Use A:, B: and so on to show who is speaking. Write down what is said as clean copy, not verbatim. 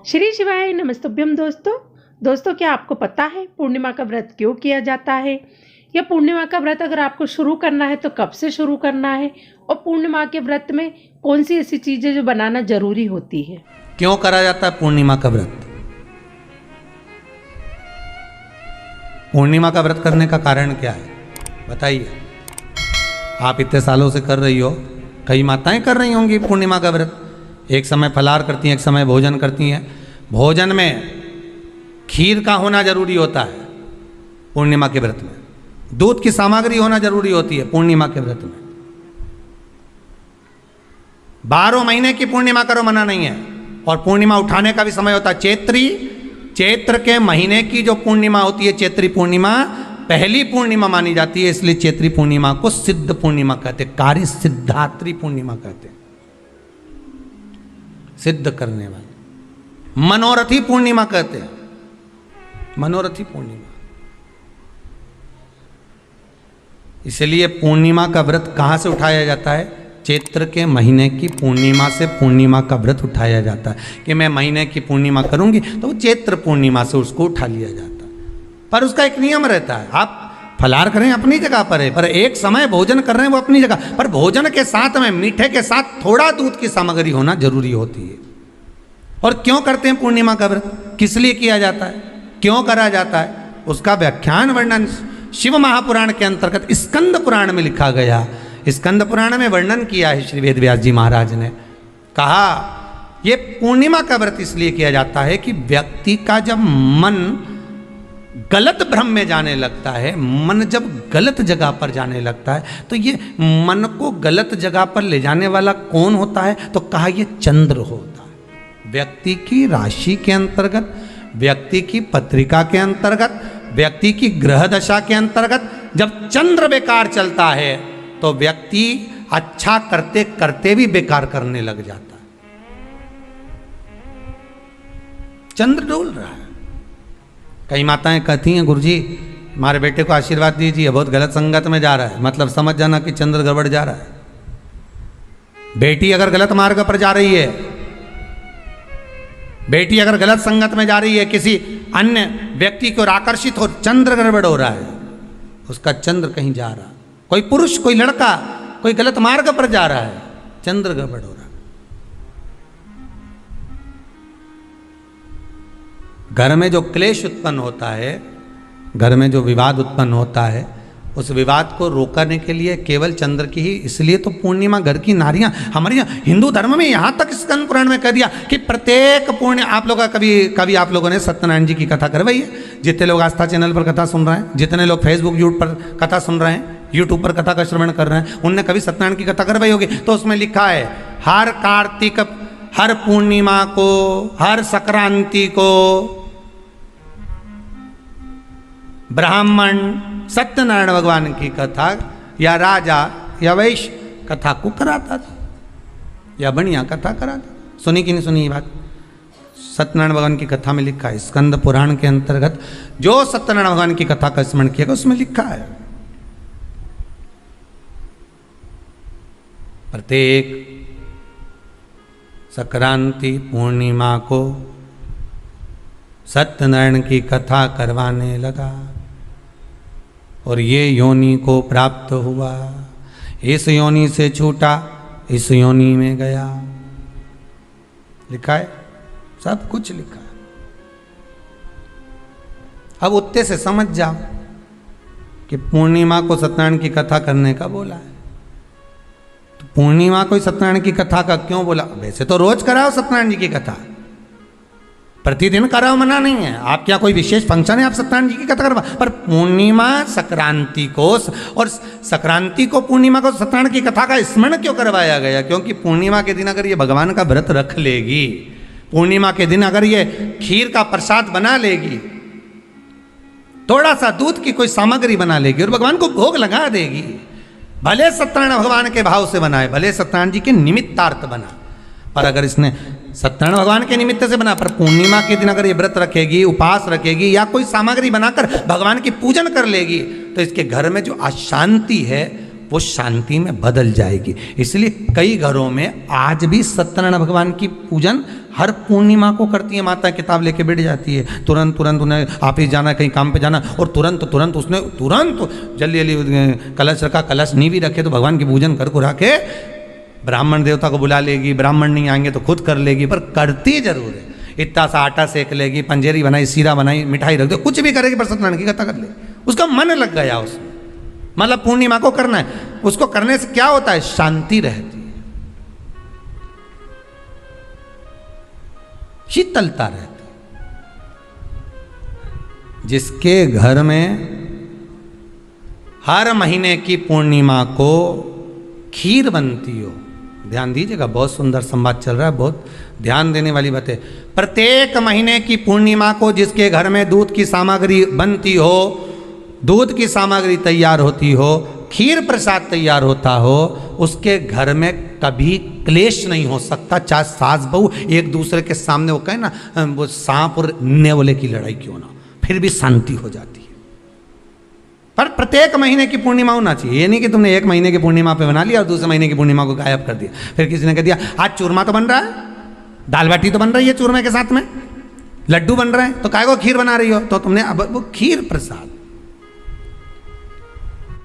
A: श्री शिवाय नमस्तुभ्यम दोस्तों क्या आपको पता है पूर्णिमा का व्रत क्यों किया जाता है, या पूर्णिमा का व्रत अगर आपको शुरू करना है तो कब से शुरू करना है, और पूर्णिमा के व्रत में कौन सी ऐसी चीज़ें जो बनाना जरूरी होती है।
B: क्यों करा जाता है पूर्णिमा का व्रत? पूर्णिमा का व्रत करने का कारण क्या है बताइए। आप इतने सालों से कर रही हो, कई माताएं कर रही होंगी पूर्णिमा का व्रत। एक समय फलाहार करती हैं, एक समय भोजन करती हैं। भोजन में खीर का होना जरूरी होता है पूर्णिमा के व्रत में। दूध की सामग्री होना जरूरी होती है पूर्णिमा के व्रत में। 12 महीने की पूर्णिमा करो मना नहीं है। और पूर्णिमा उठाने का भी समय होता है चैत्र के महीने की जो पूर्णिमा होती है, चैत्री पूर्णिमा पहली पूर्णिमा मानी जाती है, इसलिए चैत्री पूर्णिमा को सिद्ध पूर्णिमा कहते हैं, कार्य सिद्धात्री पूर्णिमा कहते हैं, सिद्ध करने वाले। मनोरथी पूर्णिमा कहते हैं, मनोरथी पूर्णिमा। इसलिए पूर्णिमा का व्रत कहां से उठाया जाता है? चैत्र के महीने की पूर्णिमा से पूर्णिमा का व्रत उठाया जाता है कि मैं महीने की पूर्णिमा करूंगी तो चैत्र पूर्णिमा से उसको उठा लिया जाता है। पर उसका एक नियम रहता है, आप फलाहार करें अपनी जगह पर है, पर एक समय भोजन कर रहे हैं वो अपनी जगह पर। भोजन के साथ में मीठे के साथ थोड़ा दूध की सामग्री होना जरूरी होती है। और क्यों करते हैं पूर्णिमा का व्रत, किस लिए किया जाता है, क्यों करा जाता है, उसका व्याख्यान वर्णन शिव महापुराण के अंतर्गत स्कंद पुराण में लिखा गया। स्कंद पुराण में वर्णन किया है श्री वेद व्यास जी महाराज ने। कहा ये पूर्णिमा का व्रत इसलिए किया जाता है कि व्यक्ति का जब मन गलत भ्रम में जाने लगता है, मन जब गलत जगह पर जाने लगता है, तो ये मन को गलत जगह पर ले जाने वाला कौन होता है? तो कहा ये चंद्र होता है। व्यक्ति की राशि के अंतर्गत, व्यक्ति की पत्रिका के अंतर्गत, व्यक्ति की ग्रह दशा के अंतर्गत जब चंद्र बेकार चलता है तो व्यक्ति अच्छा करते करते भी बेकार करने लग जाता है। चंद्र डोल रहा है। कई माताएं कहती हैं गुरुजी हमारे बेटे को आशीर्वाद दीजिए, बहुत गलत संगत में जा रहा है। मतलब समझ जाना कि चंद्र गड़बड़ जा रहा है। बेटी अगर गलत मार्ग पर जा रही है, बेटी अगर गलत संगत में जा रही है, किसी अन्य व्यक्ति को आकर्षित हो, चंद्र गड़बड़ हो रहा है, उसका चंद्र कहीं जा रहा है। कोई पुरुष, कोई लड़का कोई गलत मार्ग पर जा रहा है, चंद्र गड़बड़ हो रहा है। घर में जो क्लेश उत्पन्न होता है, घर में जो विवाद उत्पन्न होता है, उस विवाद को रोकने के लिए केवल चंद्र की ही, इसलिए तो पूर्णिमा घर की नारियां हमारे यहाँ हिंदू धर्म में यहाँ तक स्कंद पुराण में कह दिया कि प्रत्येक पूर्ण। आप लोग का कभी आप लोगों ने सत्यनारायण जी की कथा करवाई है? जितने लोग आस्था चैनल पर कथा सुन रहे हैं, जितने लोग फेसबुक यूट्यूब पर कथा सुन रहे हैं, यूट्यूब पर कथा का श्रवण कर रहे हैं, उनने कभी सत्यनारायण की कथा करवाई होगी। तो उसमें लिखा है हर कार्तिक, हर पूर्णिमा को, हर संक्रांति को ब्राह्मण सत्यनारायण भगवान की कथा या राजा या वैश्य कथा को कराता था, या बढ़िया कथा कराता। सुनी कि नहीं सुनी ये बात? सत्यनारायण भगवान की कथा में लिखा है, स्कंद पुराण के अंतर्गत जो सत्यनारायण भगवान की कथा का स्मरण किया उसमें लिखा है प्रत्येक संक्रांति पूर्णिमा को सत्यनारायण की कथा करवाने लगा और ये योनि को प्राप्त हुआ, इस योनि से छूटा, इस योनि में गया। लिखा है, सब कुछ लिखा है। अब उत्ते से समझ जाओ कि पूर्णिमा को सत्यनारायण की कथा करने का बोला है। तो पूर्णिमा को सत्यनारायण की कथा का क्यों बोला? वैसे तो रोज कराओ सत्यनारायण जी की कथा, प्रतिदिन कराओ, मना नहीं है। आप क्या कोई विशेष फंक्शन है आप सत्यनारायण जी की कथा करवा, पर पूर्णिमा संक्रांति को और संक्रांति को पूर्णिमा को सत्यनारायण की कथा का स्मरण क्यों करवाया गया? क्योंकि पूर्णिमा के दिन अगर ये भगवान का व्रत रख लेगी, पूर्णिमा के दिन अगर ये खीर का प्रसाद बना लेगी, थोड़ा सा दूध की कोई सामग्री बना लेगी और भगवान को भोग लगा देगी, भले सत्यनारायण भगवान के भाव से बनाए, भले सत्यनारायण जी के निमित्तार्थ बना, पर अगर इसने सत्यनारायण भगवान के निमित्त से बना, पर पूर्णिमा के दिन अगर ये व्रत रखेगी, उपास रखेगी, या कोई सामग्री बनाकर भगवान की पूजन कर लेगी, तो इसके घर में जो अशांति है वो शांति में बदल जाएगी। इसलिए कई घरों में आज भी सत्यनारायण भगवान की पूजन हर पूर्णिमा को करती है। माता किताब लेके बैठ जाती है, तुरंत तुरंत उन्हें ऑफिस जाना, कहीं काम पे जाना, और तुरंत तुरंत उसने तुरंत जल्दी जल्दी कलश रखा, कलश नहीं भी रखे तो भगवान की पूजन कर को रखे, ब्राह्मण देवता को बुला लेगी, ब्राह्मण नहीं आएंगे तो खुद कर लेगी, पर करती जरूर है। इतना सा आटा सेक लेगी, पंजेरी बनाई, सीरा बनाई, मिठाई रख दो, कुछ भी करेगी पर सत्यनारायण की कथा कर ले। उसका मन लग गया उसमें, मतलब पूर्णिमा को करना है। उसको करने से क्या होता है? शांति रहती है, शीतलता रहती है। जिसके घर में हर महीने की पूर्णिमा को खीर बनती हो, ध्यान दीजिएगा, बहुत सुंदर संवाद चल रहा है, बहुत ध्यान देने वाली बात है। प्रत्येक महीने की पूर्णिमा को जिसके घर में दूध की सामग्री बनती हो, दूध की सामग्री तैयार होती हो, खीर प्रसाद तैयार होता हो, उसके घर में कभी क्लेश नहीं हो सकता। चाहे सास बहू एक दूसरे के सामने वो कहे ना, वो सांप और नेवले की लड़ाई क्यों ना, फिर भी शांति हो जाती है। पर प्रत्येक महीने की पूर्णिमा होना चाहिए। ये नहीं कि तुमने एक महीने की पूर्णिमा पे बना लिया और दूसरे महीने की पूर्णिमा को गायब कर दिया। फिर किसी ने कह दिया आज चूरमा तो बन रहा है, दाल बाटी तो बन रही है चूरमे के साथ में, लड्डू बन रहे हैं, तो काय को खीर बना रही हो? तो तुमने अब वो खीर प्रसाद